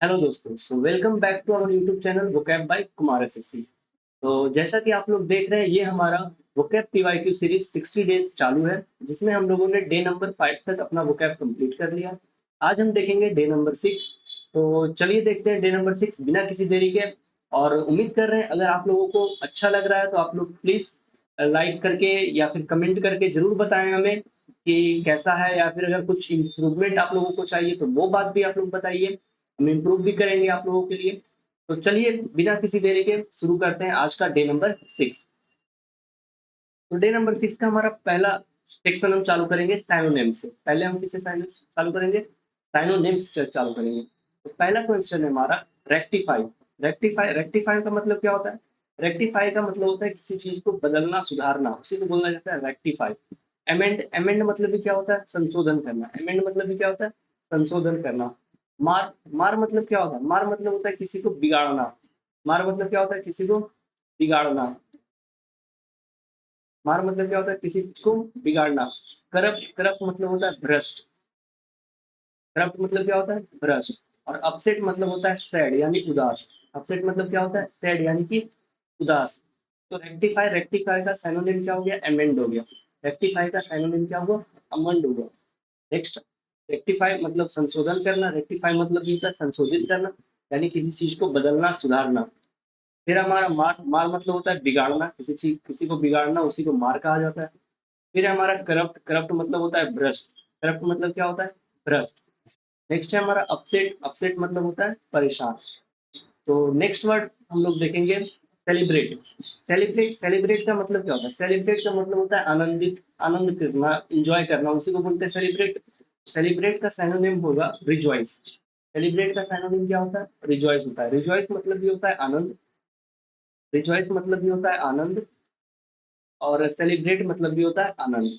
Hello दोस्तों, so welcome back to our YouTube channel vocab by Kumar SSC. तो जैसा कि आप लोग देख रहे हैं, ये हमारा वोकैब पीवाईक्यू सीरीज 60 डेज चालू है, जिसमें हम लोगों ने डे नंबर 5 तक अपना वोकैब कंप्लीट कर लिया। आज हम देखेंगे डे नंबर 6। तो चलिए देखते हैं डे नंबर 6 बिना किसी देरी के। और उम्मीद कर रहे हैं अगर आप लोगों को अच्छा लग रहा है तो आप लोग प्लीज़ लाइक करके या फिर कमेंट करके ज़रूर बताएँ हमें कि कैसा है, या फिर अगर कुछ इम्प्रूवमेंट आप लोगों को चाहिए तो वो बात भी आप लोग बताइए। हम इम्प्रूव भी करेंगे आप लोगों के लिए। तो चलिए बिना किसी देरी के शुरू करते हैं आज का डे नंबर 6। तो डे नंबर 6 का हमारा पहला सेक्शन हम चालू करेंगे साइनोनिम से। पहले हम किससे चालू करेंगे? साइनोनिम्स से चालू करेंगे। तो पहला क्वेश्चन है हमारा रेक्टिफाई। रेक्टिफाई का मतलब क्या होता है? रेक्टिफाई का मतलब होता है किसी चीज को बदलना, सुधारना, उसी को बोला जाता है रेक्टिफाई। एमेंड मतलब भी क्या होता है? संशोधन करना। एमेंड मतलब भी क्या होता है? संशोधन करना। मार मार मतलब क्या होता है? मार मतलब होता है किसी को बिगाड़ना। मार मतलब क्या होता है? किसी को बिगाड़ना। मार मतलब क्या होता है? किसी को बिगाड़ना। करप्ट करप्ट मतलब होता है भ्रष्ट। करप्ट मतलब क्या होता है? भ्रष्ट। और अपसेट मतलब होता है सैड यानी उदास। अपसेट मतलब क्या होता है? सैड यानी कि उदास। तो रेक्टिफाई रेक्टिफाई का सिनोनिम क्या हो गया? अमेंड हो गया। रेक्टिफाई का सिनोनिम क्या हुआ? अमेंड हो गया। नेक्स्ट, रेक्टिफाई मतलब संशोधन करना। रेक्टिफाई मतलब ये होता है संशोधित करना, यानी किसी चीज को बदलना, सुधारना। फिर हमारा मार मार मतलब होता है बिगाड़ना, किसी को बिगाड़ना, उसी को मार कहा जाता है। फिर हमारा करप्ट करप्ट मतलब होता है भ्रष्ट। करप्ट मतलब क्या होता है? भ्रष्ट। नेक्स्ट है हमारा अपसेट। अपसेट मतलब होता है परेशान। तो नेक्स्ट वर्ड हम लोग देखेंगे सेलिब्रेट। सेलिब्रेट का मतलब क्या होता है? सेलिब्रेट का मतलब होता है आनंदित, आनंद करना, इंजॉय करना, उसी को बोलते हैं सेलिब्रेट। सेलिब्रेट का सिनोनिम होगा रिजॉइस। सेलिब्रेट का सिनोनिम क्या होता है? रिजॉइस होता है। रिजॉइस मतलब भी होता है आनंद। रिजॉइस मतलब भी होता है आनंद। और सेलिब्रेट मतलब भी होता है आनंद।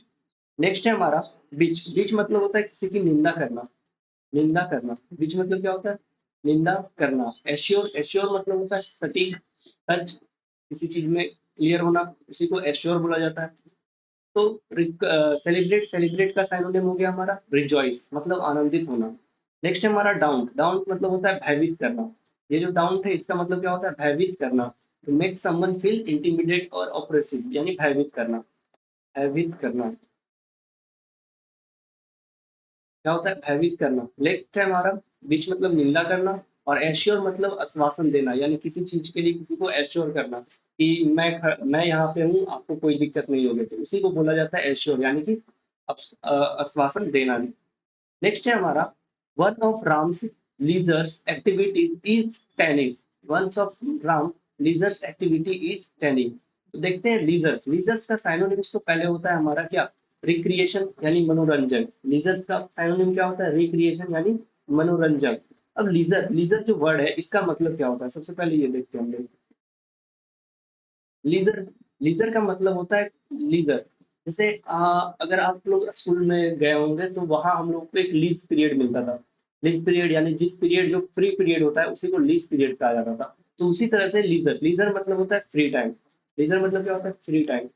नेक्स्ट है हमारा बीच। बीच मतलब होता है किसी की निंदा करना। निंदा करना। बीच मतलब क्या होता है? निंदा करना। एश्योर एश्योर मतलब होता है सटीक, सच, किसी चीज में क्लियर होना, उसी को एश्योर बोला जाता है। तो सेलिब्रेट सेलिब्रेट का साइनोनिम हो गया हमारा रिजॉइस, मतलब आनंदित होना। नेक्स्ट है हमारा डाउन। डाउन मतलब होता है भयभीत करना। ये जो डाउन है इसका मतलब क्या होता है? भयभीत करना। To make someone feel intimidate और ऑप्रेसिव, यानी भयभीत करना। भयभीत करना क्या होता है? भयभीत करना। नेक्स्ट है हमारा विच मतलब निंदा करना। और एश्योर मतलब आश्वासन देना, यानी किसी चीज के लिए किसी को एश्योर करना कि मैं यहाँ पे हूँ, आपको कोई दिक्कत नहीं होगी, तो उसी को बोला जाता है एश्योर, यानी कि आश्वासन देना। नेक्स्ट है हमारा one of Ram's lizards activities is tennis. One of Ram lizards activity is tennis. तो देखते हैं लीजर्स। लीजर्स का साइनोनिम्स तो पहले होता है हमारा क्या? रिक्रिएशन यानी मनोरंजन। लीजर्स का साइनोनिम क्या होता है? रिक्रिएशन यानी मनोरंजन। अब लीजर लीजर जो वर्ड है इसका मतलब क्या होता है? सबसे पहले ये देखते हैं हम लोग। लीजर लीजर का मतलब होता है लीजर। जैसे अगर आप लोग स्कूल में गए होंगे तो वहां हम लोग को एक लीज पीरियड मिलता था। लीज पीरियड यानी जिस पीरियड जो फ्री पीरियड होता है उसी को लीज पीरियड कहा जाता था। तो उसी तरह से लीजर लीजर मतलब होता है फ्री टाइम। लीजर मतलब क्या होता है? Free time.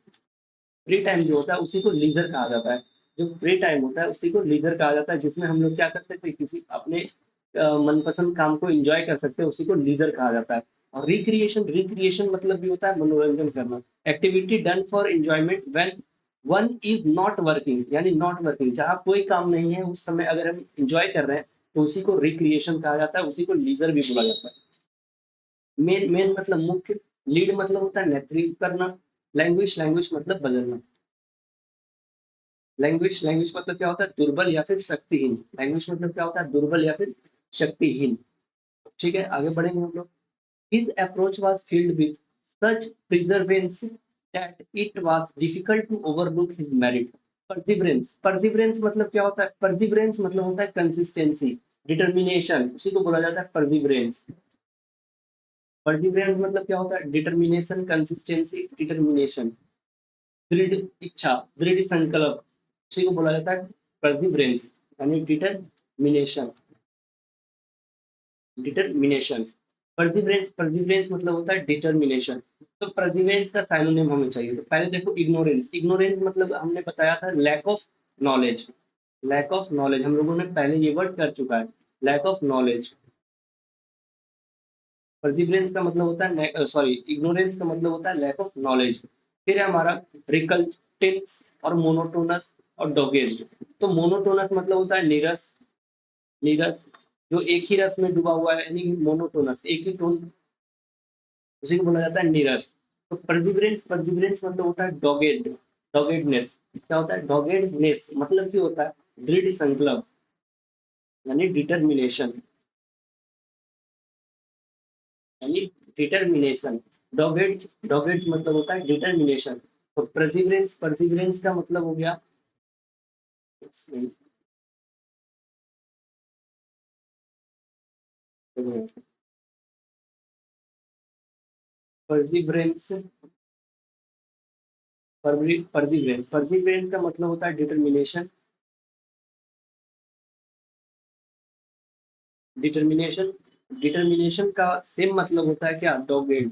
फ्री टाइम जो होता है उसी को लीजर कहा जाता है। जो फ्री टाइम होता है उसी को लीजर कहा जाता है, जिसमें हम लोग क्या कर सकते हैं? किसी अपने मनपसंद काम को एंजॉय कर सकते हैं, उसी को लीजर कहा जाता है। और रिक्रिएशन रिक्रिएशन मतलब भी होता है मनोरंजन करना। Activity done for enjoyment when one is not working, यानी नॉट वर्किंग, जहाँ कोई काम नहीं है उस समय अगर हम एंजॉय कर रहे हैं तो उसी को रिक्रिएशन कहा जाता है, उसी को लीजर भी बोला जाता है। मेन मेन मतलब मुख्य। लीड मतलब होता है नेतृत्व करना। लैंग्वेज लैंग्वेज मतलब बदलना। लैंग्वेज लैंग्वेज मतलब क्या होता है? दुर्बल या फिर शक्तिहीन। लैंग्वेज मतलब क्या होता है? दुर्बल या फिर शक्तिहीन। ठीक है, आगे बढ़ेंगे हम लोग। His approach was filled with such perseverance that it was difficult to overlook his merit. Perseverance perseverance मतलब क्या होता है? परसिवरेंस मतलब होता है कंसिस्टेंसी, डिटर्मिनेशन, उसी को बोला जाता है परसिवरेंस। परसिवरेंस मतलब क्या होता है? Determination, consistency, determination. दृढ़ इच्छा, दृढ़ संकल्प, उसी को बोला जाता है परसिवरेंस, यानी डिटरमिनेशन। डिटरमिनेशन। परसिवरेंस परसिवरेंस मतलब होता है डिटरमिनेशन। तो परसिवरेंस का साइनोनिम हमें चाहिए। तो पहले देखो इग्नोरेंस। इग्नोरेंस मतलब हमने बताया था lack of knowledge. Lack of knowledge हम लोगों ने पहले ये वर्ड कर चुका है, लैक ऑफ नॉलेज। परसिवरेंस का मतलब होता है सॉरी इग्नोरेंस का मतलब होता है लैक ऑफ नॉलेज। फिर है हमारा रिकल्टेंस और मोनोटोनस और डोगेज। तो मोनोटोनस मतलब होता है नीरस, नीरस जो एक ही रस में डूबा हुआ है, यानी मोनोटोनस एक ही टोन, उसी को बोला जाता है नीरस। तो परसिवरेंस, परसिवरेंस मतलब होता है डॉगेड, डॉगेडनेस। क्या होता है डॉगेडनेस? मतलब क्या होता है दृढ़ संकल्प, यानी डिटर्मिनेशन, यानी डिटर्मिनेशन। डॉगेड, डॉगेड मतलब होता है डिटर्मिनेशन। तो परसिवरेंस, परसिवरेंस का मतलब हो गया, परसिवरेंस, परसिवरेंस, परसिवरेंस का मतलब होता है डिटर्मिनेशन, डिटर्मिनेशन, डिटर्मिनेशन का सेम मतलब होता है क्या डॉगेड,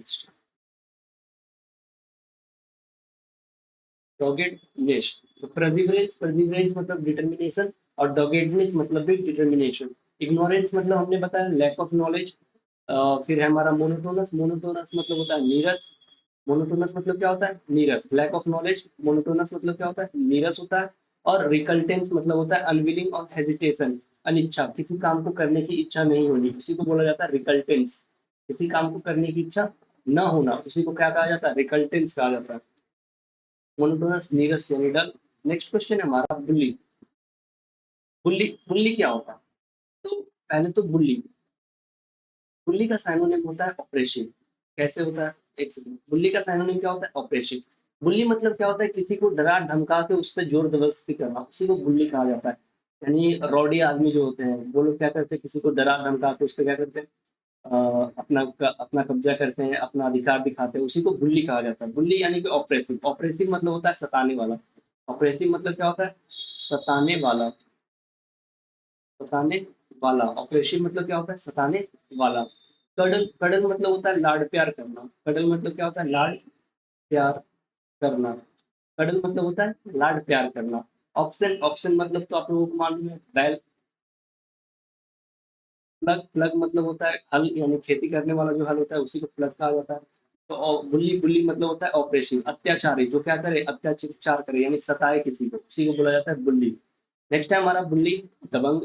डॉगेडनेस। तो परसिवरेंस, परसिवरेंस मतलब डिटर्मिनेशन और डॉगेडनेस मतलब भी डिटर्मिनेशन। इग्नोरेंस मतलब हमने बताया लैक ऑफ नॉलेज। फिर है हमारा मोनोटोनस, मोनोटोनस मतलब होता है नीरस, मोनोटोनस मतलब क्या होता है नीरस, लैक ऑफ नॉलेज। मोनोटोनस मतलब क्या होता है नीरस होता है। और रिकल्टेंस मतलब होता है अनविलिंग और हेजिटेशन, अनिच्छा, किसी काम को करने की इच्छा नहीं होनी, उसी को बोला जाता है रिकल्टेंस। किसी काम को करने की इच्छा न होना, उसी को क्या कहा जाता है रिकल्टेंस कहा जाता है। मोनोटोनस, नीरस यानी डल। नेक्स्ट क्वेश्चन है हमारा बुल्ली। बुल्ली, बुल्ली क्या होता है? तो पहले तो बुल्ली, बुल्ली का साइनोनिम होता है ऑपरेशिव। कैसे होता है? एक सेकंड, बुल्ली का साइनोनिम क्या होता है ऑपरेशिव। बुल्ली मतलब क्या होता है किसी को डरा धमका के उस पर जोर जबरदस्ती करना, उसी को बुल्ली कहा जाता है। यानी रॉडी आदमी जो होते हैं वो लोग क्या करते हैं किसी को डरा धमका के उस पर क्या करते हैं अपना कब्जा करते हैं, अपना अधिकार दिखाते हैं, उसी को बुल्ली कहा जाता है। बुल्ली यानी कि ऑपरेसिव, ऑपरेसिव मतलब होता है सताने वाला। ऑपरेसिव मतलब क्या होता है सताने वाला, सताने वाला। ऑपरेसिव मतलब क्या होता है सताने वाला। कडल, कडल मतलब होता है लाड प्यार करना। कडल मतलब क्या होता है लाड प्यार करना। कडल मतलब होता है लाड प्यार करना। ऑक्सन, ऑक्सन मतलब तो आप लोगों को मालूम है बैल। प्लग, प्लग मतलब होता है हल, यानी खेती करने वाला जो हल होता है उसी को प्लग कहा जाता है। तो बुल्ली, बुल्ली मतलब होता है ऑपरेशन, अत्याचारी जो क्या करे अत्याचार करे यानी सताए किसी को, उसी को बोला जाता है बुल्ली। नेक्स्ट है हमारा बुल्ली दबंग।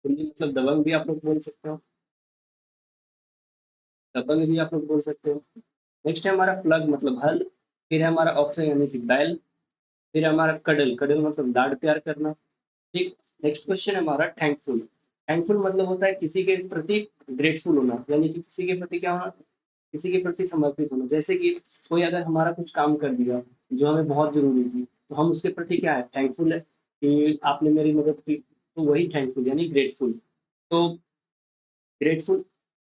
बुल्ली मतलब दबंग भी आप लोग बोल सकते हो, दबंग भी आप लोग बोल सकते हो। नेक्स्ट है हमारा प्लग मतलब हल। फिर है हमारा ऑक्सन यानी कि बैल। फिर है हमारा कडल, कडल मतलब लाड प्यार करना। ठीक। नेक्स्ट क्वेश्चन है हमारा थैंकफुल। थैंकफुल मतलब होता है किसी के प्रति ग्रेटफुल होना, यानी कि किसी के प्रति क्या होना, किसी के प्रति समर्पित होना। जैसे कि कोई अगर हमारा कुछ काम कर दिया जो हमें बहुत जरूरी थी, तो हम उसके प्रति क्या है थैंकफुल है कि आपने मेरी मदद की, तो वही थैंकफुल यानी ग्रेटफुल। तो ग्रेटफुल,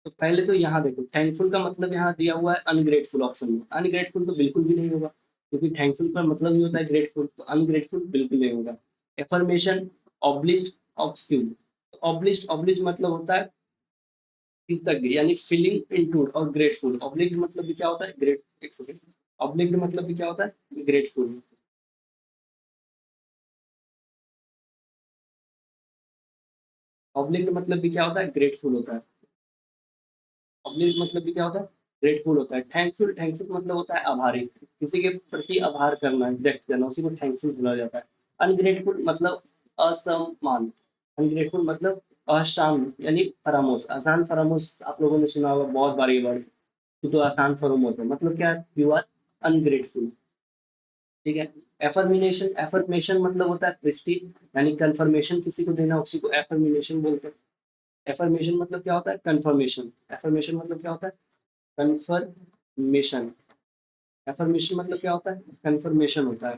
तो पहले तो यहाँ देखो थैंकफुल का मतलब यहाँ दिया हुआ है अनग्रेटफुल ऑप्शन में। अनग्रेटफुल तो बिल्कुल भी नहीं होगा, क्योंकि थैंकफुल का मतलब ही होता है ग्रेटफुल, तो अनग्रेटफुल बिल्कुल नहीं होगा। Affirmation, oblige, ऑब्स्क्यूज। ऑब्लिज, ऑब्लिज मतलब होता है कृतज्ञ, यानी फीलिंग इनटू, और ग्रेटफुल। ऑब्लिग मतलब भी क्या होता है ग्रेट, एक सेकंड, ऑब्लिग मतलब भी क्या होता है ग्रेटफुल। ऑब्लिग मतलब भी क्या होता है ग्रेटफुल होता है। ऑब्लिग मतलब भी क्या होता है ग्रेटफुल होता है। थैंकफुल, थैंकफुल मतलब होता है आभारी, किसी के प्रति आभार करना, व्यक्त करना, उसी को थैंकफुल बोला जाता है। अनग्रेटफुल मतलब असम्मान, अनग्रेटफुल मतलब अशांत यानी फरामोश। आसान फरामोश आप लोगों ने सुना होगा बहुत बार ये वर्ड, तू तो आसान फरामोश है, मतलब क्या है यू आर अनग्रेटफुल। ठीक है। एफर्मिनेशन, एफर्मेशन मतलब होता है पुष्टि, यानी कंफर्मेशन किसी को देना, उसी को एफर्मिनेशन बोलते हैं। एफर्मेशन मतलब क्या होता है कंफर्मेशन। एफर्मेशन मतलब क्या होता है कंफर्मेशन। एफर्मेशन मतलब क्या होता है कंफर्मेशन होता है।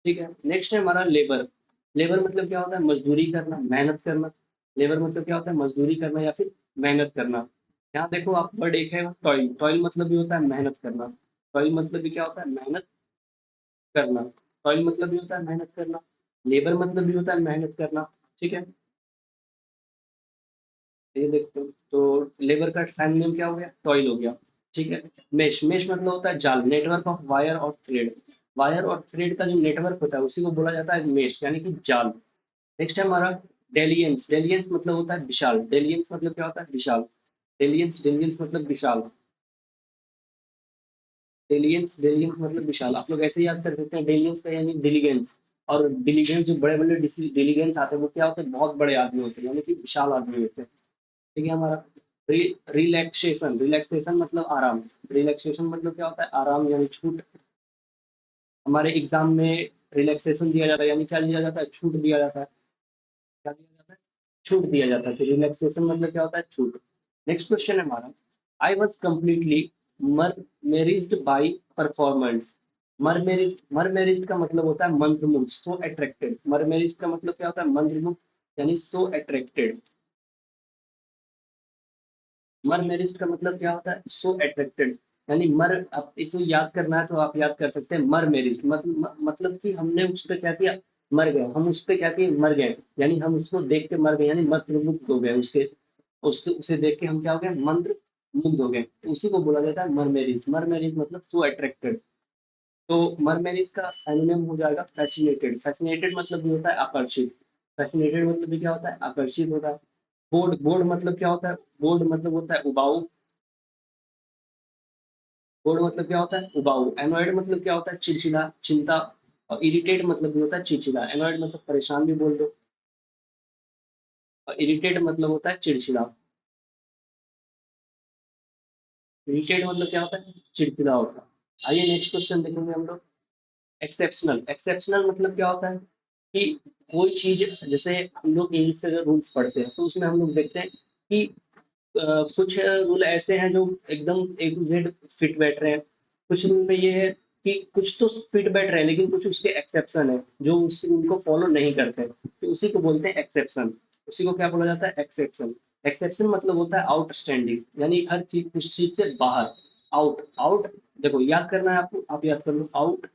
ठीक है। नेक्स्ट है हमारा लेबर। लेबर मतलब क्या होता है मजदूरी करना, मेहनत करना। लेबर मतलब क्या होता है मजदूरी करना या फिर मेहनत करना। यहाँ देखो आप वर्ड एक है टॉयल, टॉयल मतलब भी होता है मेहनत करना। टॉयल मतलब भी क्या होता है मेहनत करना। टॉयल मतलब भी होता है मेहनत करना। लेबर मतलब भी होता है मेहनत करना। ठीक है। ये देखते हो तो लेबर का साइनोनिम क्या हो गया टॉयल हो गया। ठीक है। मेश, मेश मतलब होता है जाल, नेटवर्क ऑफ वायर और थ्रेड। वायर और थ्रेड का जो नेटवर्क होता है उसी को बोला जाता है मेश, यानी कि जाल। नेक्स्ट है हमारा डेलियंस। डेलियंस मतलब होता है विशाल, डेलियंस मतलब क्या होता है विशाल। डेलियंस, डेलियंस मतलब विशाल। डेलियंस, डेलियंस मतलब विशाल। आप लोग ऐसे याद कर सकते हैं, डेलियंस का यानी डिलीगेंस। और डिलीगेंस जो बड़े बड़े डिलीगेंस आते हैं वो क्या होते हैं, बहुत बड़े आदमी होते हैं, यानी कि विशाल आदमी होते हैं। ठीक है हमारा। रिलैक्सेशन, रिलैक्सेशन मतलब आराम। रिलैक्सेशन मतलब क्या होता है, आराम यानी छूट। हमारे एग्जाम में रिलैक्सेशन दिया जाता है, यानी क्या दिया जाता है, छूट दिया जाता है। क्या दिया जाता है, छूट दिया जाता है। तो रिलैक्सेशन मतलब क्या होता है, छूट। नेक्स्ट क्वेश्चन है हमारा, I was completely mesmerized by performance. Mesmerized का मतलब होता है मंत्रमुग्ध, सो अट्रैक्टेड। मरमेरिज्ड का मतलब क्या होता है, मंत्रमुग्ध यानी सो अट्रैक्टेड। मर मैरिज का मतलब क्या होता है, सो अट्रैक्टेड। यानी मर, आप इसको याद करना है तो आप याद कर सकते हैं मर मैरिज मतलब कि हमने उस पर क्या किया, मर गए। हम उस पर क्या किए, मर गए। यानी हम उसको देख के मर गए, यानी मंत्र मुग्ध हो गए उसके। उसके उसे देख के हम क्या हो गए, मंत्र मुग्ध हो गए। तो उसी को बोला जाता है मर मैरिज। मर मैरिज मतलब सो अट्रैक्टेड। तो मर मैरिज का सिनोनिम हो जाएगा फैसिनेटेड। फैसिनेटेड मतलब भी होता है आकर्षित। फैसिनेटेड मतलब भी क्या होता है, आकर्षित होता है। बोर्ड, बोर्ड मतलब क्या होता है, बोर्ड मतलब होता है उबाऊ। बोर्ड मतलब क्या होता है, उबाऊ। एनॉयड मतलब क्या होता है, चिड़चिड़ा, चिंता। और इरिटेट मतलब भी होता है चिड़चिड़ा। एनॉयड मतलब परेशान भी बोल दो, और इरिटेट मतलब होता है चिड़चिड़ा। इरिटेट मतलब क्या होता है, चिड़चिड़ा होता है। आइए नेक्स्ट क्वेश्चन देखेंगे हम लोग। एक्सेप्शनल, एक्सेप्शनल मतलब क्या होता है कि कोई चीज, जैसे हम लोग इंग्लिश के अगर रूल्स पढ़ते हैं तो उसमें हम लोग देखते हैं कि कुछ रूल ऐसे हैं जो एकदम ए टू जेड फिट बैठ रहे हैं। कुछ रूल में ये है कि कुछ तो फिट बैठ रहे हैं लेकिन कुछ उसके एक्सेप्शन है जो उस रूल को फॉलो नहीं करते हैं, तो उसी को बोलते हैं एक्सेप्शन। उसी को क्या बोला जाता है, एक्सेप्शन। एक्सेप्शन मतलब होता है आउटस्टैंडिंग, यानी हर चीज, कुछ चीज से बाहर। Out, out. देखो याद करना है आपको, आप याद कर लो, आउट।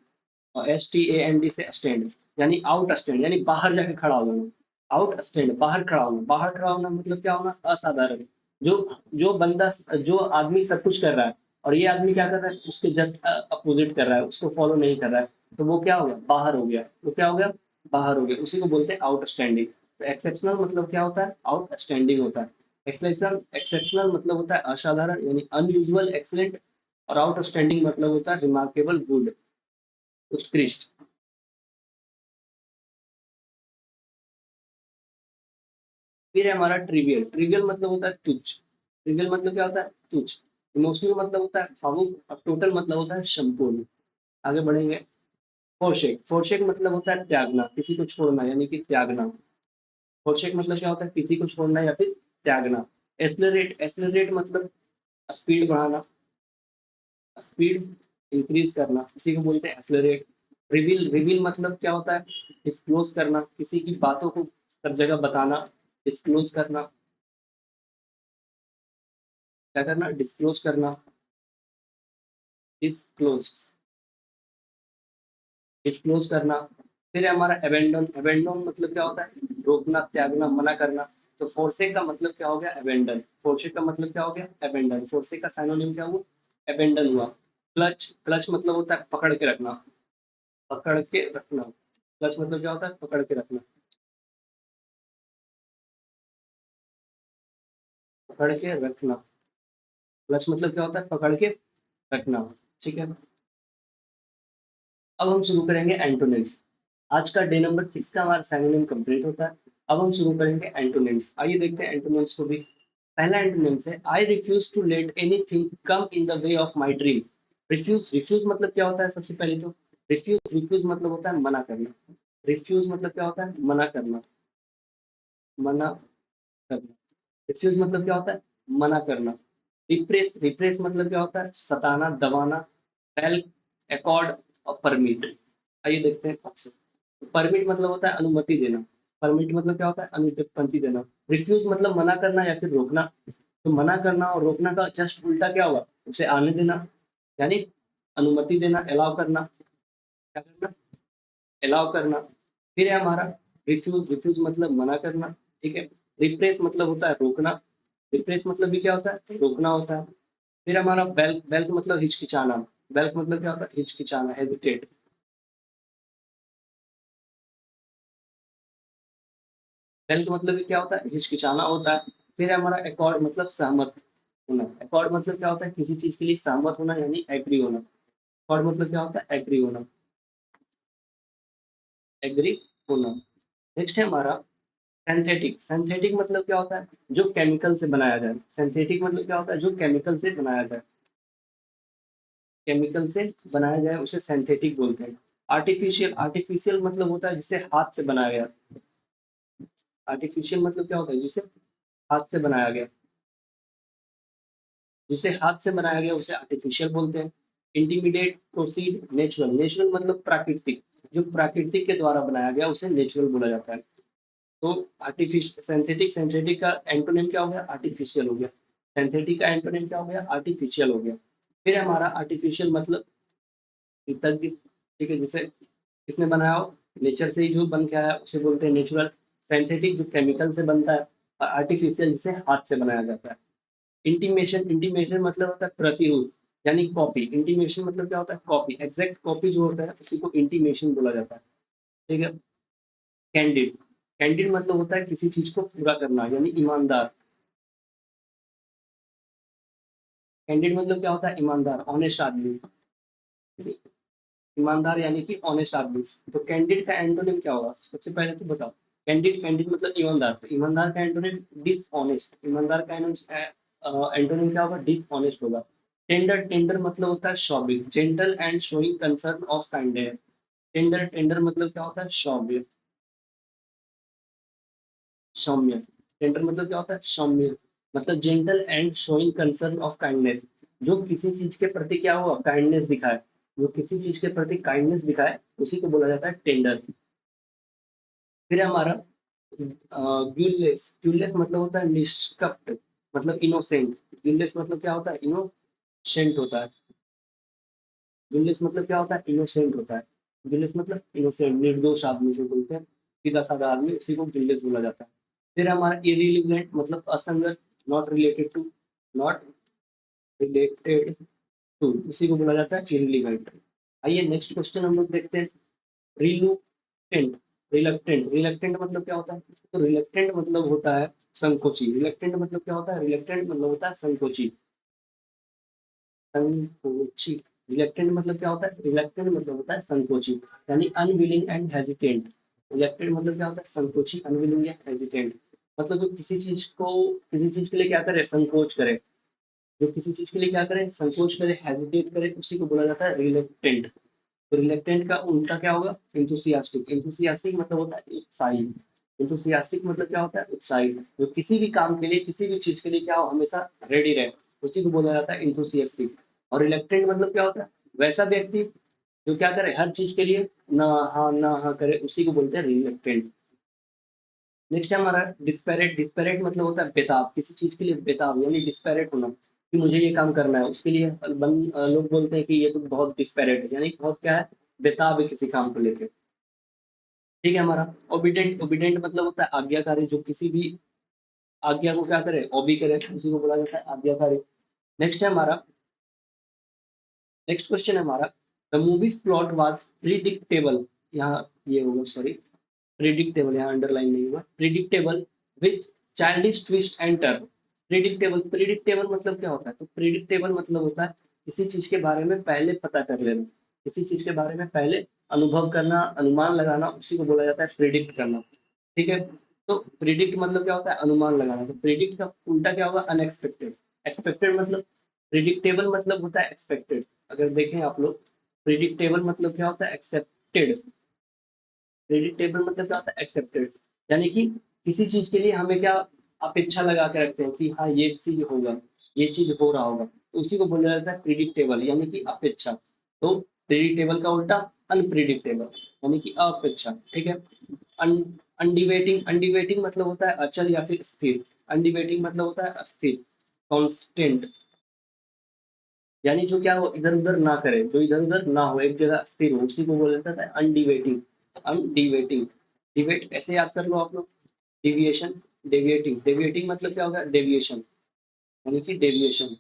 और STAND से स्टैंड, यानी आउट स्टैंड, यानी बाहर जाके खड़ा हो जाना। आउट स्टैंड, बाहर खड़ा होना। बाहर खड़ा होना मतलब क्या होना, असाधारण। जो जो बंदा, जो आदमी सब कुछ कर रहा है और ये आदमी क्या कर रहा है, उसके जस्ट अपोजिट कर रहा है, उसको फॉलो नहीं कर रहा है, तो वो क्या हो गया, बाहर हो गया। तो क्या हो गया, बाहर हो गया। उसी को बोलते हैं आउट स्टैंडिंग। तो एक्सेप्शनल मतलब क्या होता है, आउट स्टैंडिंग होता है। एक्सेप्शनल, एक्सेप्शनल मतलब होता है असाधारण यानी अनयूजुअल, एक्सीलेंट। और आउट स्टैंडिंग मतलब होता है रिमार्केबल, गुड, उत्कृष्ट। फिर है हमारा ट्रिवियल। ट्रिवियल मतलब होता है तुच्छ। ट्रिवियल मतलब क्या होता है, तुच्छ। इमोशनल मतलब होता है भावुक। और टोटल मतलब होता है संपूर्ण। आगे बढ़ेंगे। फोरशेक, फोरशेक मतलब होता है त्यागना, किसी को छोड़ना, यानी कि त्यागना। फोरशेक मतलब क्या होता है, किसी को छोड़ना या फिर त्यागना। एसलरेट, एसलरेट मतलब स्पीड बढ़ाना, स्पीड इंक्रीज करना, उसी को बोलते हैं एक्सलरेट। रिवील, रिवील मतलब क्या होता है, डिस्क्लोज करना, किसी की बातों को सब जगह बताना, डिस्क्लोज करना। क्या करना, डिस्क्लोज करना, डिस्क्लोज, डिस्क्लोज करना। फिर है हमारा एबेंडन। एबेंडन मतलब क्या होता है, रोकना, त्यागना, मना करना। तो फोर्सेक का मतलब क्या हो गया, एबेंडन। फोर्सेक का मतलब क्या हो गया, एबेंडन। फोर्सेक का साइनोनिम क्या हुआ, एबेंडन हुआ। क्लच, क्लच मतलब होता है पकड़ के रखना, पकड़ के रखना। क्लच मतलब क्या होता है, पकड़ के रखना, पकड़ के रखना। क्लच मतलब क्या होता है, पकड़ के रखना। ठीक है। अब हम शुरू करेंगे एंटोनिम्स। आज का डे नंबर 6 का हमारा सिनोनिम कंप्लीट होता है। अब हम शुरू करेंगे एंटोनिम्स। आइए देखते हैं एंटोनिम्स को भी। पहला एंटोनिम्स है, I refuse to let anything come in the way of my dream. Refuse, refuse मतलब क्या होता है, सबसे पहले तो रिफ्यूज, रिफ्यूज मतलब होता है मना करना। रिफ्यूज मतलब क्या होता है, मना करना, मना करना। रिफ्यूज मतलब क्या होता है, मना करना। रिप्रेस, रिप्रेस मतलब क्या होता है, सताना, दबाना। हेल्प, अकॉर्ड और परमिट। आइए देखते हैं ऑप्शन। परमिट मतलब होता है अनुमति देना। परमिट मतलब क्या होता है, अनुमति देना। रिफ्यूज मतलब मना करना या फिर रोकना। तो मना करना और रोकना का जस्ट उल्टा क्या हुआ, उसे आने देना, यानी अनुमति देना, अलाउ करना। क्या करना, अलाउ करना। फिर है हमारा रिफ्यूज, रिफ्यूज मतलब मना करना। ठीक है। रिप्रेस मतलब होता है रोकना। रिप्रेस मतलब भी क्या होता है, रोकना होता है। फिर हमारा बेल्क, बेल्क मतलब हिचकिचाना। बेल्क मतलब क्या होता है, हिचकिचाना, हेजिटेट। बेल्क मतलब भी क्या होता है, हिचकिचाना होता है। फिर है हमारा एकॉर्ड मतलब सहमत। होना। अकॉर्ड मतलब क्या होता है, किसी चीज के लिए सहमत होना यानी एग्री होना। अकॉर्ड मतलब क्या होता है, एग्री होना, एग्री होना। नेक्स्ट है हमारा सिंथेटिक। सिंथेटिक मतलब क्या होता है, जो केमिकल से बनाया जाए। सिंथेटिक मतलब क्या होता है, जो केमिकल से बनाया जाए, केमिकल से बनाया जाए उसे सिंथेटिक बोलते हैं। आर्टिफिशियल, आर्टिफिशियल मतलब होता है जिसे हाथ से बनाया गया। आर्टिफिशियल मतलब क्या होता है, जिसे हाथ से बनाया गया, जिसे हाथ से बनाया गया उसे आर्टिफिशियल बोलते हैं। Intermediate, proceed, natural. नेचुरल मतलब प्राकृतिक, जो प्राकृतिक के द्वारा बनाया गया उसे नेचुरल बोला जाता है। तो आर्टिफिशियल, सिंथेटिक, सिंथेटिक का एंटोनिम क्या हो गया, आर्टिफिशियल हो गया। सिंथेटिक का एंटोनिम क्या हो गया, आर्टिफिशियल हो गया। फिर हमारा आर्टिफिशियल मतलब कृतज्ञ, ठीक है, जिसे किसने बनाया हो, नेचर से ही जो बन के आया उसे बोलते हैं नेचुरल। सिंथेटिक जो केमिकल से बनता है, और आर्टिफिशियल जिसे हाथ से बनाया जाता है। इंटीमेशन, इंटीमेशन मतलब होता है प्रतिरूप यानी कॉपी। इंटीमेशन मतलब क्या होता है, कॉपी, एग्जैक्ट कॉपी जो होता है उसी को इंटीमेशन बोला जाता है। ठीक है। कैंडिड, कैंडिड मतलब होता है किसी चीज को पूरा करना यानी ईमानदार। कैंडिड मतलब क्या होता है, ईमानदार, ऑनेस्ट आदमी। ईमानदार यानी कि ऑनेस्ट आदमी। तो कैंडिड का एंटोनिम क्या होगा, सबसे पहले तो बताओ। कैंडिड, कैंडिड मतलब ईमानदार, तो ईमानदार का एंटोनिम डिसऑनेस्ट। ईमानदार का एंटोनिम क्या होगा, डिसऑनेस्ट होगा। टेंडर, टेंडर मतलब होता है सौम्य, gentle and showing concern of kindness. Tender, tender मतलब क्या होता है, सौम्य, सौम्य। टेंडर मतलब क्या होता है, सौम्य, मतलब gentle and showing concern of kindness. जो किसी चीज के प्रति क्या हुआ, काइंडनेस दिखाए, जो किसी चीज के प्रति काइंडनेस दिखाए उसी को बोला जाता है टेंडर। फिर हमारा ग्यूलेस, ग्यूलेस मतलब होता है निष्कपट, मतलब इनोसेंट। ग्यूलेस मतलब क्या होता है, इनोसेंट होता है। ग्यूलेस मतलब क्या होता है, इनोसेंट होता है। ग्यूलेस मतलब इनोसेंट, निर्दोष आदमी जो बोलते हैं, सीधा साधा आदमी, उसी को ग्यूलेस बोला जाता है। फिर हमारा इरिलीवेंट मतलब असंगत, not related to, not related to, उसी को बोला जाता है इरिलीवेंट। आइए नेक्स्ट क्वेश्चन हम लोग देखते हैं। रिलुक्टेंट, रिलक्टेंट, रिलक्टेंट मतलब क्या होता है, तो रिलक्टेंट मतलब होता है संकोची। रिलक्टेंट मतलब क्या होता है, रिलक्टेंट मतलब होता है संकोची, संकोची। रिलक्टेंट मतलब क्या होता है, रिलक्टेंट मतलब होता है संकोची, यानी अनविलिंग एंड हेजिटेंट। रिलक्टेंट मतलब क्या होता है, संकोची, अनविलिंग या हेजिटेंट। मतलब जो किसी चीज को, किसी चीज के लिए क्या करे, संकोच करे, जो किसी चीज के लिए क्या करे, संकोच करे, हेजिटेट करे, उसी को बोला जाता है रिलक्टेंट। तो रिलक्टेंट का उल्टा क्या होगा, इंथुसियास्टिक। इंथुसियास्टिक मतलब होता है उत्साही। इंथुसियास्टिक मतलब क्या होता है, उत्साही, जो किसी भी काम के लिए, किसी भी चीज के लिए क्या हो, हमेशा रेडी रहे, उसी को बोला जाता है इंथुसियास्टिक। और रिलक्टेंट मतलब क्या होता है, वैसा व्यक्ति जो क्या करे, हर चीज के लिए ना हाँ करे, उसी को बोलते हैं रिलक्टेंट। नेक्स्ट है हमारा डिस्पैरेट। डिस्पैरेट मतलब होता है बेताब, किसी चीज के लिए बेताब यानी डिस्पैरेट होना, कि मुझे ये काम करना है, उसके लिए लोग बोलते हैं कि ये तो बहुत डिस्पैरेट है, यानी बहुत क्या है, बेताब है किसी काम को लेकर। ठीक है। हमारा ओबिडेंट, ओबिडेंट मतलब होता है आज्ञाकारी, जो किसी भी आज्ञा को क्या करे, ओबी करे, उसी को बोला जाता है आज्ञाकारी। नेक्स्ट है हमारा, नेक्स्ट क्वेश्चन है हमारा, the movies plot was predictable. यहाँ ये होगा, सॉरी, प्रिडिक्टेबल, यहाँ अंडरलाइन नहीं हुआ, predictable with childish twist and turn. Predictable, predictable मतलब क्या होता है, तो प्रिडिक्टेबल मतलब होता है किसी चीज के बारे में पहले पता कर लेना, किसी चीज के बारे में पहले अनुभव करना, अनुमान लगाना, उसी को बोला जाता है प्रिडिक्ट करना। ठीक है। तो प्रिडिक्ट मतलब क्या होता है, अनुमान लगाना, तो प्रिडिक्ट का उल्टा क्या होगा, अनएक्सपेक्टेड। एक्सपेक्टेड मतलब, प्रिडिक्टेबल मतलब होता है एक्सपेक्टेड। अगर देखें आप लोग, प्रिडिक्टेबल मतलब क्या होता है, एक्सेप्टेड। प्रेडिक्टेबल मतलब क्या होता है, एक्सेप्टेड, यानी कि किसी चीज के लिए हमें क्या अपेक्षा लगा के रखते हैं कि हाँ ये चीज होगा, ये चीज हो रहा होगा, तो उसी को बोला जाता है प्रिडिक्टेबल यानी कि अपेक्षा। तो प्रिडिक्टेबल का उल्टा अनप्रिडिक्टेबल यानी कि अपेक्षा। ठीक है। अनडिवेटिंग, अनडिवेटिंग मतलब होता है अचल या फिर स्थिर। अनडिवेटिंग मतलब होता है अस्थिर, कांस्टेंट, यानी जो क्या हो, इधर उधर ना करे, जो इधर उधर ना हो, एक जगह स्थिर हो, उसी को बोला जाता है अनडिवेटिंग। अनडिवेटिंग, डिवेट ऐसे याद कर लो आप लोग, डिविएशन, डेविएटिंग। डेविएटिंग मतलब क्या होगा, डेविएशन, यानी कि डेविएशन,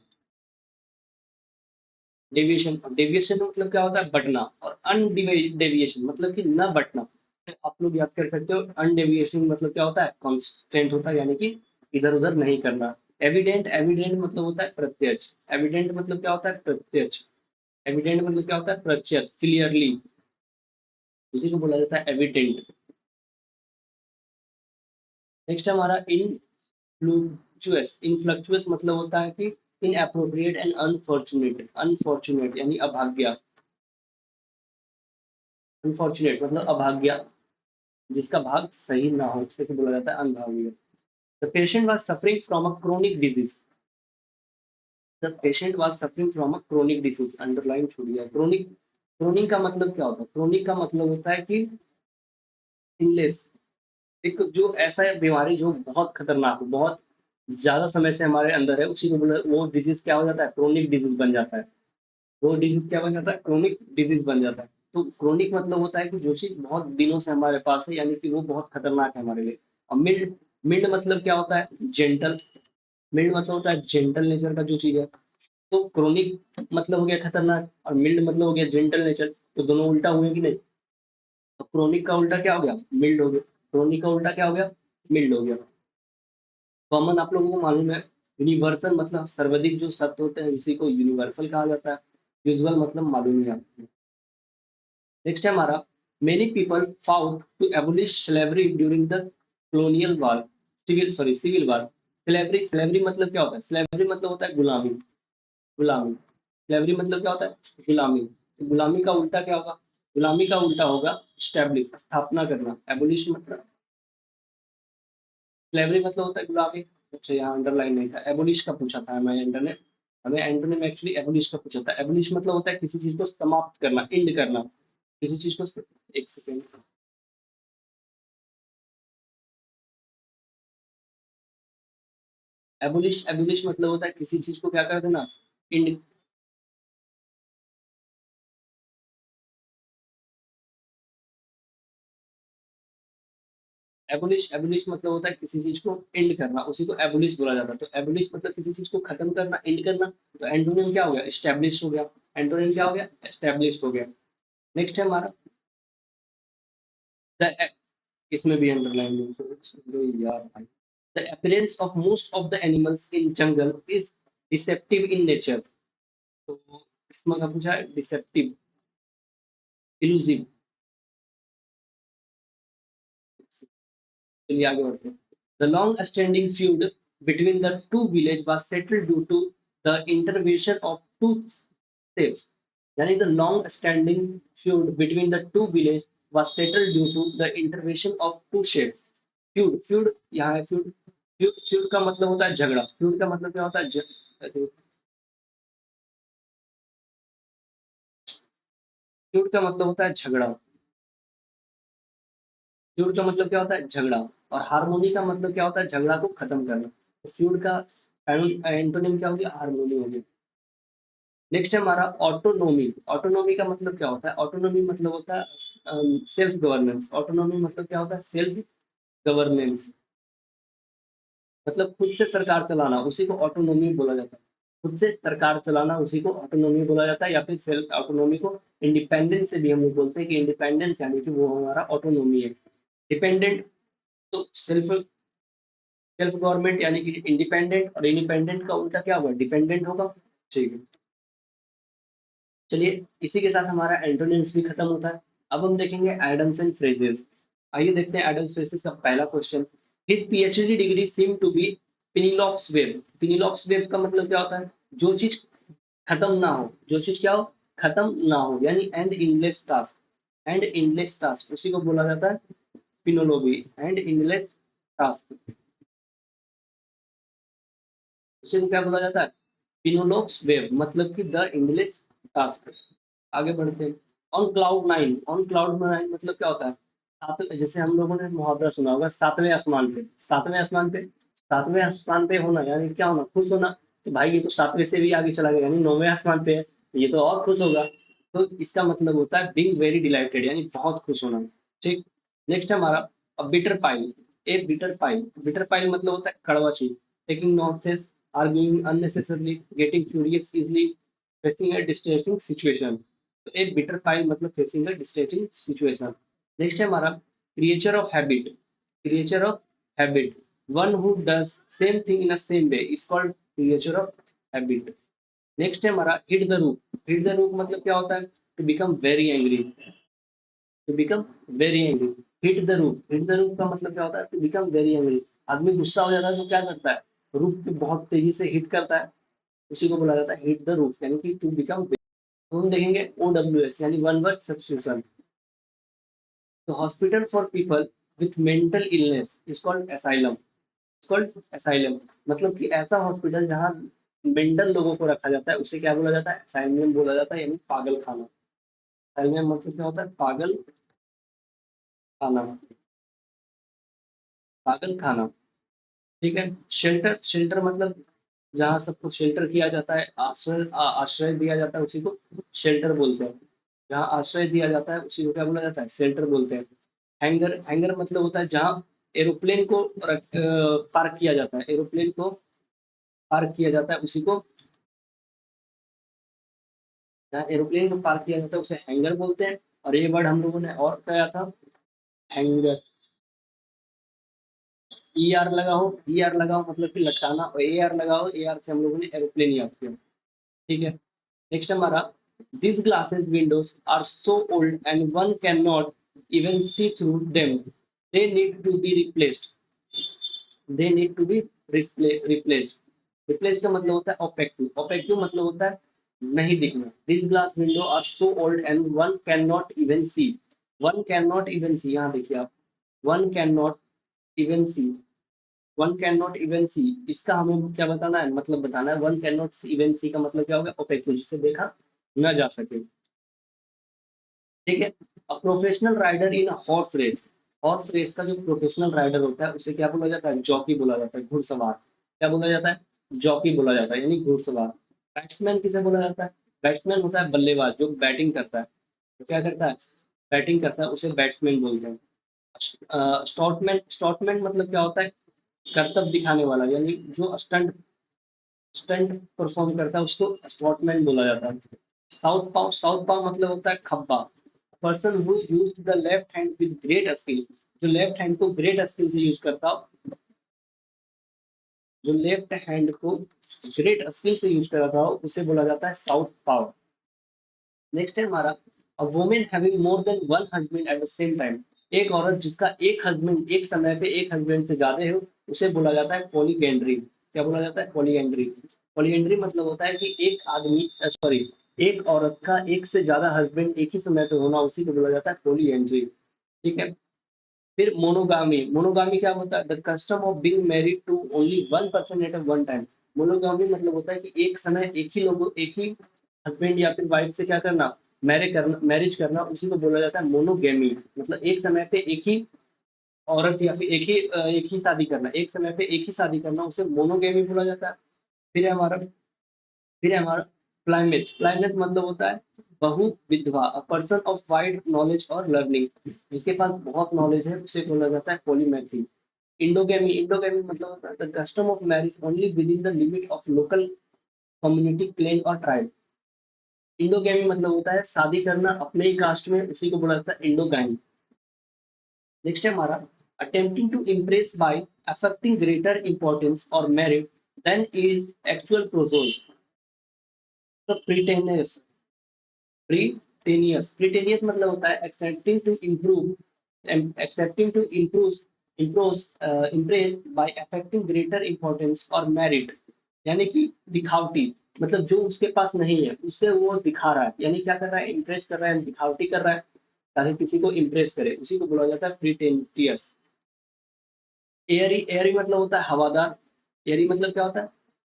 डेविएशन। डेविएशन मतलब क्या होता है, बटना। और अनडेविएशन मतलब कि न बटना। तो आप लोग याद कर सकते हो, अनडेविएशन मतलब क्या होता है, कांस्टेंट होता है, यानी कि इधर उधर नहीं करना। एविडेंट, एविडेंट मतलब होता है प्रत्यक्ष, एविडेंट मतलब क्या होता है प्रत्यक्ष, एविडेंट मतलब क्या होता है प्रत्यक्ष, क्लियरली, इसी को बोला जाता है एविडेंट। नेक्स्ट हमारा इनफ्लुक्चुअस, इनफ्लक्चुअस मतलब होता है कि इनएप्रोप्रिएट एंड अनफॉर्चुनेट, अनफॉर्चुनेट यानी अभाग्य, अनफॉर्चुनेट मतलब अभाग्य, जिसका भाग सही ना हो उसे बोला जाता है अनभाग्य। The patient was suffering from a chronic disease, the patient was suffering from a chronic disease, underline छोड़िए। क्रोनिक, क्रोनिक का मतलब क्या होता है, क्रोनिक का मतलब होता है कि इलनेस, एक जो ऐसा बीमारी जो बहुत खतरनाक हो, बहुत ज्यादा समय से हमारे अंदर है, उसी को बोला, वो डिजीज क्या हो जाता है क्रोनिक डिजीज बन जाता है, वो डिजीज क्या बन जाता है क्रोनिक डिजीज बन जाता है। तो क्रोनिक मतलब होता है कि जो चीज बहुत दिनों से हमारे पास है, यानी कि वो बहुत खतरनाक है हमारे लिए। और मिल्ड, मिल्ड मतलब क्या होता है जेंटल, मिल्ड मतलब होता है जेंटल नेचर का जो चीज है। तो क्रोनिक मतलब हो गया खतरनाक और मिल्ड मतलब हो गया जेंटल नेचर, तो दोनों उल्टा हुए कि नहीं। तो क्रोनिक का उल्टा क्या हो गया मिल्ड हो गया, क्रोनिक का उल्टा क्या हो गया मिल्ड हो गया। कॉमन आप लोगों को मालूम है, यूनिवर्सल मतलब सर्वाधिक जो सत्य होते हैं उसी को यूनिवर्सल कहा जाता है, यूजुअल मतलब मालूम है आपको। नेक्स्ट है हमारा, many people fought to abolish slavery during the colonial war, civil war. Slavery, slavery मतलब क्या होता है, स्लेवरी मतलब होता है गुलामी, गुलामी, स्लेवरी मतलब क्या होता है गुलामी। तो गुलामी का उल्टा क्या होगा, गुलामी का उल्टा होगा स्टैब्लिश, स्थापना करना, एबोलिश मतलब, स्लेवरी मतलब होता है गुलामी। अच्छा यहाँ अंडरलाइन नहीं था, एबोलिश का पूछा था मैं इंटरनेट, हमें एंटोनी में एक्चुअली एबोलिश का पूछा था। एबोलिश मतलब होता है किसी चीज को समाप्त करना, एंड करना, किसी चीज को, एक सेकेंड, एबोलिश, एबोलिश मतलब होता है किसी चीज को क्या कर देना, एंड। एबोलिश, एबोलिश मतलब होता है किसी चीज को एंड करना, उसी को एबोलिश बोला जाता है। तो एबोलिश मतलब किसी चीज को खत्म करना, एंड करना। तो एंटोनिम क्या हो गया एस्टेब्लिश हो गया, एंटोनिम क्या हो गया एस्टेब्लिश हो गया। नेक्स्ट है हमारा द, इसमें भी अंडरलाइन यार भाई। The appearance of most of the animals in jungle is deceptive in nature. तो इसमें का पूछा है डिसेप्टिव, इलूसिव। चलिए आगे बढ़ते हैं। The long standing feud between the two villages was settled due to the intervention of two chiefs, यानी the long standing feud between the two villages was settled due to the intervention of two chiefs। feud, feud यहाँ है feud, feud, feud का मतलब होता है झगड़ा, feud का मतलब क्या होता है feud का मतलब होता है झगड़ा, feud का मतलब क्या होता है झगड़ा, और हारमोनी का मतलब क्या होता है झगड़ा को खत्म करना। तो feud का एंटोनिम क्या हो गया हारमोनी हो गया। नेक्स्ट है हमारा ऑटोनोमी, ऑटोनोमी का मतलब क्या होता है, ऑटोनोमी मतलब होता है सेल्फ गवर्नेंस, ऑटोनोमी मतलब क्या होता है सेल्फ गवर्नेंस, मतलब खुद से सरकार चलाना, उसी को ऑटोनोमी बोला जाता है। खुद से सरकार चलाना उसी को ऑटोनोमी बोला जाता है, या फिर सेल्फ ऑटोनोमी को इंडिपेंडेंस से भी हम लोग बोलते हैं कि इंडिपेंडेंस यानी कि वो हमारा ऑटोनोमी है। डिपेंडेंट तो सेल्फ, सेल्फ गवर्नमेंट यानी कि इंडिपेंडेंट, और इंडिपेंडेंट का उल्टा क्या होगा डिपेंडेंट होगा। ठीक है, चलिए इसी के साथ हमारा एंटोनिम्स भी खत्म होता है। अब हम देखेंगे एडम्स एंड फ्रेजेस। आइए देखते हैं एडम्स फ्रेजेस का पहला क्वेश्चन। His PhD degree seem to be Penelope's web, Penelope's web का मतलब क्या होता है जो चीज खत्म ना हो, जो चीज क्या हो खत्म ना हो, यानी एंड इनलेस टास्क, एंड इनलेस टास्क उसी को बोला जाता है पिनोलॉजी, एंड इनलेस टास्क उसी को क्या बोला जाता है पिनोलॉक्स वेब, मतलब कि द इंग्लिश टास्क। आगे बढ़ते हैं। On cloud nine, on cloud nine मतलब क्या होता है सातवें, जैसे हम लोगों ने मुहावरा सुना होगा सातवें आसमान पे, सातवें आसमान पे, सातवें आसमान पे होना यानी क्या होना खुश होना। तो भाई ये तो सातवें से भी आगे चला गया यानी नौवें आसमान पे है, ये तो और खुश होगा। तो इसका मतलब होता है बीइंग वेरी डिलाइटेड यानी बहुत खुश होना। ठीक, नेक्स्ट है हमारा बिटर पाइल, ए बिटर पाइल, बिटर पाइल मतलब होता है कड़वा चीज, taking nonsense, arguing unnecessarily, getting furious easily, facing अ डिस्ट्रेसिंग सिचुएशन। तो एक बिटर पाइल मतलब फेसिंग अ डिस्ट्रेसिंग सिचुएशन। नेक्स्ट है हमारा creature of habit, creature of habit, one who does same thing in a same way is called creature of habit. Next है हमारा hit the roof. Hit the roof मतलब क्या होता है? To become very angry. To become very angry. Hit the roof. Hit the roof का मतलब क्या होता है? To become very angry. आदमी गुस्सा हो जाता है तो क्या करता है? रूफ पे बहुत तेजी से हिट करता है, उसी को बोला जाता है हिट द रूफ, यानी कि टू बिकम। तो हम देखेंगे OWS यानी वन वर्ड सब्स्टिट्यूशन। तो hospital for people with mental illness is called asylum. Called asylum. मतलब कि ऐसा हॉस्पिटल जहाँ मेंटल लोगों को रखा जाता है उसे क्या बोला जाता है? एसाइलम बोला जाता है, यानी पागल खाना। एसाइलम मतलब क्या होता है? पागल खाना। पागल खाना। ठीक है। शेल्टर। शेल्टर मतलब जहाँ सबको शेल्टर किया जाता है, आश्रय आश्रय दिया जाता है, उसी को शेल्टर बोलते हैं। जहाँ आश्रय दिया जाता है उसी को क्या बोला जाता है? शेल्टर बोलते हैं। हैंगर। हैंगर मतलब होता है जहाँ एरोप्लेन को पार्क किया जाता है। एरोप्लेन को पार्क किया जाता है उसी को, जहाँ एरोप्लेन को पार्क किया जाता है उसे हैंगर बोलते हैं। और ये वर्ड हम लोगों ने और कहा था, हैंगर। ई आर लगाओ। ई आर लगाओ मतलब कि लटकाना, और ए आर लगाओ। ए आर से हम लोगों ने एरोप्लेन याद किया। ठीक है। नेक्स्ट हमारा, this glasses windows are so old and one can not even see through them, they need to be replaced. They need to be replaced. Replace का मतलब होता है ऑपेक्टिव। ऑपेक्टिव मतलब होता है नहीं दिखना। This glass window are so old and one can not even see. One can not even see, यहाँ देखिए आप, one can not even see. One can not even see, इसका हमें क्या बताना है? मतलब बताना है। One can not even see का मतलब क्या होगा? ऑपेक्टिव, जिसे देखा न जा सके। ठीक है। A professional rider in horse race. Horse race का जो प्रोफेशनल राइडर होता है उसे क्या बोला जाता है? जॉकी बोला जाता है, घुड़सवार। क्या बोला जाता है? जॉकी बोला जाता है, यानी घुड़सवार। बैट्समैन किसे बोला जाता है? बैट्समैन होता है बल्लेबाज जो बैटिंग करता है। तो क्या करता है? बैटिंग करता है, उसे बैट्समैन बोलते हैं। स्टॉटमैन। स्टॉटमैन मतलब क्या होता है? करतब दिखाने वाला, यानी जो स्टंट स्टंट परफॉर्म करता है उसको स्टॉटमैन बोला जाता है। साउथ पाव। साउथ पाव मतलब होता है खब्बा। Person who use the left hand with great skill. जो लेफ्ट हैंड को ग्रेट स्किल से यूज करता हो, जो लेफ्ट हैंड को ग्रेट स्किल से यूज करता हो उसे बोला जाता है साउथ पाव। नेक्स्ट है हमारा, a woman having more than one husband at the same time. एक औरत जिसका एक हस्बैंड, एक समय पे एक हस्बैंड से ज्यादा हो, उसे बोला जाता है पॉलीगैंड्री। क्या बोला जाता है? पॉलीगैंड्री। पॉलीगैंड्री मतलब होता है कि एक आदमी, सॉरी, एक औरत का एक से ज्यादा हस्बैंड एक ही समय पे होना, उसी को बोला जाता है पॉलीगैंड्री। ठीक है। फिर मोनोगामी। मोनोगामी क्या होता है? The custom of being married to only one person at a one time. Monogamy मतलब होता है कि एक समय एक ही लोगों, एक ही हस्बैंड या फिर वाइफ से क्या करना? मैरिज करना, उसी को बोला जाता है मोनोगेमी। मतलब एक समय पे एक ही औरत या फिर एक ही शादी करना, एक समय पे एक ही शादी करना, उसे मोनोगेमी बोला जाता है। फिर है हमारा फिर है हमारा प्लाइमेट। प्लाइमेट मतलब होता है बहुत विधवा, a person of wide knowledge और लर्निंग। जिसके पास बहुत नॉलेज है उसे बोला जाता है पॉलीमैथी। इंडोगेमी। इंडोगेमी मतलब होता है the custom of marriage only within the limit of local community, clan और ट्राइब। इंडोगेमी मतलब होता है शादी करना अपने ही कास्ट में, उसी को बोला जाता है इंडोगैमी। नेक्स्ट है हमारा, attempting to impress by affecting greater importance और merit than is actual propose. The pretentious. Pretentious. Pretentious मतलब होता है accepting to improve, accepting to improve impress by affecting greater importance और मेरिट, यानी कि दिखावटी। मतलब जो उसके पास नहीं है उससे वो दिखा रहा है, यानी क्या कर रहा है? इम्प्रेस कर रहा है, दिखावटी कर रहा है ताकि किसी को इम्प्रेस करे, उसी को बोला जाता है प्रीटेंटियस। एयरी। एयरी मतलब होता है हवादार। एयरी मतलब क्या होता है?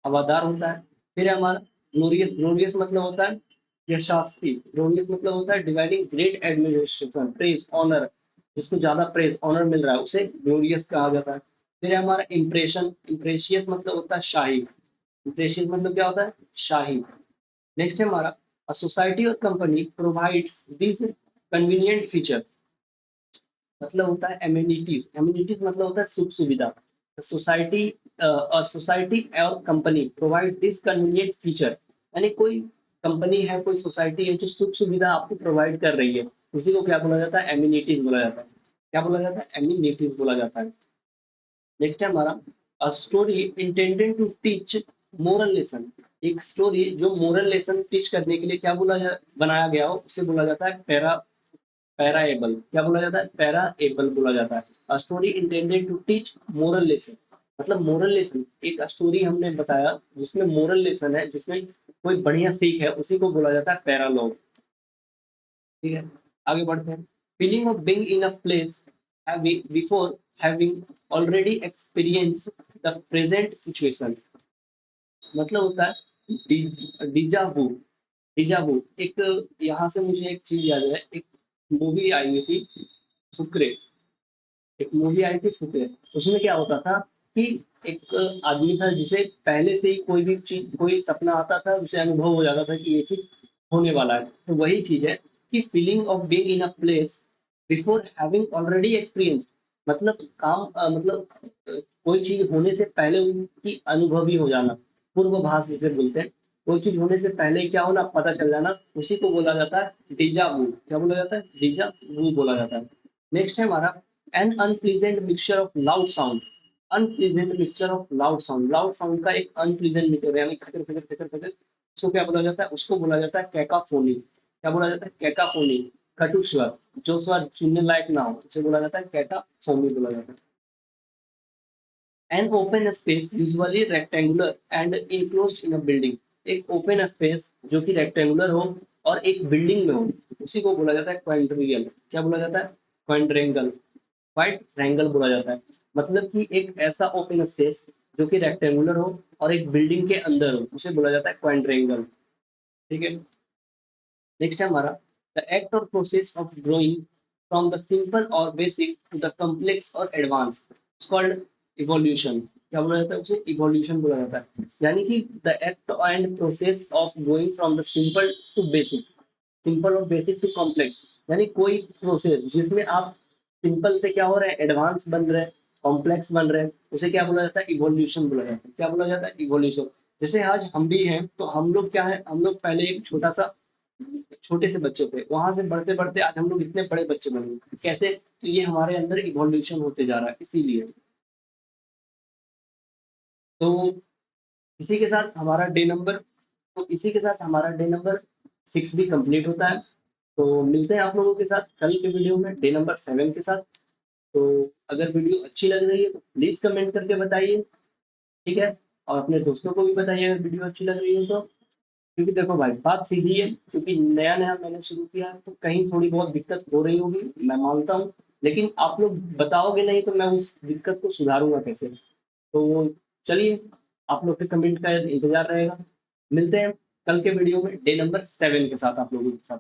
हवादार होता है। फिर है हमारा ग्लोरियस। ग्लोरियस मतलब होता है यशास्वी। ग्लोरियस मतलब होता है dividing great administration, praise, honour. जिसको ज्यादा प्रेज ऑनर मिल रहा है उसे ग्लोरियस कहा जाता है। फिर है हमारा इंप्रेशन। इंप्रेशियस मतलब होता है शाही। इंप्रेशियस मतलब क्या होता है? शाही। नेक्स्ट है हमारा, अ सोसाइटी और company provides this convenient feature. मतलब होता है एमिनिटीज। एमिनिटीज मतलब होता है सुख सुविधा। सोसाइटी, सोसाइटी और company provide this convenient feature, यानी कोई कंपनी है, कोई सोसाइटी है जो सुख सुविधा आपको प्रोवाइड कर रही है, उसी को क्या बोला जाता है? एमिनिटीज बोला जाता है। क्या बोला जाता है? एमिनिटीज बोला जाता है। नेक्स्ट है हमारा a story intended to teach moral lesson. एक स्टोरी जो मोरल लेसन टीच करने के लिए क्या बनाया गया हो उसे बोला जाता है पैराएबल। क्या बोला जाता है? पैराएबल बोला जाता है। A story intended to teach moral lesson, मतलब मोरल लेसन, एक स्टोरी हमने बताया जिसमें मोरल लेसन है, जिसमें कोई बढ़िया सीख है, उसी को बोला जाता है पैरालॉग। ठीक है, आगे बढ़ते हैं। Feeling of being in a place before having already experience the present situation, मतलब होता है डिजा वू। डिजा वू एक, यहाँ से मुझे एक चीज याद है, एक मूवी आई हुई थी फुकरे। एक मूवी आई थी फुकरे, उसमें क्या होता था कि एक आदमी था जिसे पहले से ही कोई भी चीज, कोई सपना आता था, उसे अनुभव हो जाता था कि ये चीज होने वाला है। तो वही चीज है कि feeling of being in a place before having already experience, मतलब कोई चीज होने से पहले उनकी अनुभवी हो जाना, पूर्वाभास जिसे बोलते हैं। कोई चीज होने से पहले ही क्या होना, पता चल जाना, उसी को बोला जाता है डीजा वू। क्या बोला जाता है? डीजा वू बोला जाता है। नेक्स्ट है हमारा an unpleasant mixture of loud sound। Unpleasant mixture of loud sound, loud sound का एक अनप्लीजेंट मिक्सचर यानी खचर खचर खचर खचर, उसको क्या बोला जाता है? उसको बोला जाता है कैकाफोनी। क्या बोला जाता है? कैकाफोनी। कटु स्वर, जो स्वर सुनने लायक ना हो, उसे बोला जाता है कैकाफोनी बोला जाता है। An open space usually rectangular and enclosed in a building। एक ओपन स्पेस जो कि रेक्टेंगुलर हो और एक बिल्डिंग में हो, उसी को बोला जाता है क्वाड्रिंगल। क्या बोला जाता है? क्वाड्रिंगल। वाइट ट्रायंगल बोला जाता है। मतलब कि एक ऐसा ओपन स्पेस जो कि रेक्टेंगुलर हो और एक बिल्डिंग के अंदर हो, उसे बोला जाता है क्वाड्रिंगल। ठीक है, नेक्स्ट है हमारा द एक्ट और process of growing from the simple और बेसिक टू द कॉम्प्लेक्स और एडवांस कॉल्ड इवोल्यूशन। क्या बोला जाता है? उसे इवोल्यूशन बोला जाता है। यानी कि the act and process of going from the simple to basic, simple और बेसिक टू कॉम्प्लेक्स, यानी कोई प्रोसेस जिसमें आप सिंपल से क्या हो रहे हैं, एडवांस बन रहे हैं, कॉम्प्लेक्स बन रहे हैं, उसे क्या बोला जाता है? इवोल्यूशन बोला जाता है। क्या बोला जाता है? इवोल्यूशन। जैसे आज हम भी हैं, तो हम लोग क्या है, हम लोग पहले एक छोटे से बच्चे थे, वहां से बढ़ते बढ़ते आज हम लोग इतने बड़े बच्चे बन गए। कैसे? तो ये हमारे अंदर इवोल्यूशन होते जा रहा है, इसीलिए। तो इसी के साथ हमारा डे नंबर तो इसी के साथ हमारा डे नंबर 6 भी कंप्लीट होता है। तो मिलते हैं आप लोगों के साथ कल के वीडियो में डे नंबर 7 के साथ। तो अगर वीडियो अच्छी लग रही है तो प्लीज कमेंट करके बताइए। ठीक है, और अपने दोस्तों को भी बताइए अगर वीडियो अच्छी लग रही है तो। क्योंकि देखो भाई, बात सीधी है, क्योंकि नया नया मैंने शुरू किया है, तो कहीं थोड़ी बहुत दिक्कत हो रही होगी, मैं मानता हूँ। लेकिन आप लोग बताओगे नहीं तो मैं उस दिक्कत को सुधारूंगा कैसे? तो चलिए, आप लोग के कमेंट का इंतजार रहेगा। मिलते हैं कल के वीडियो में डे नंबर 7 के साथ आप लोगों के साथ।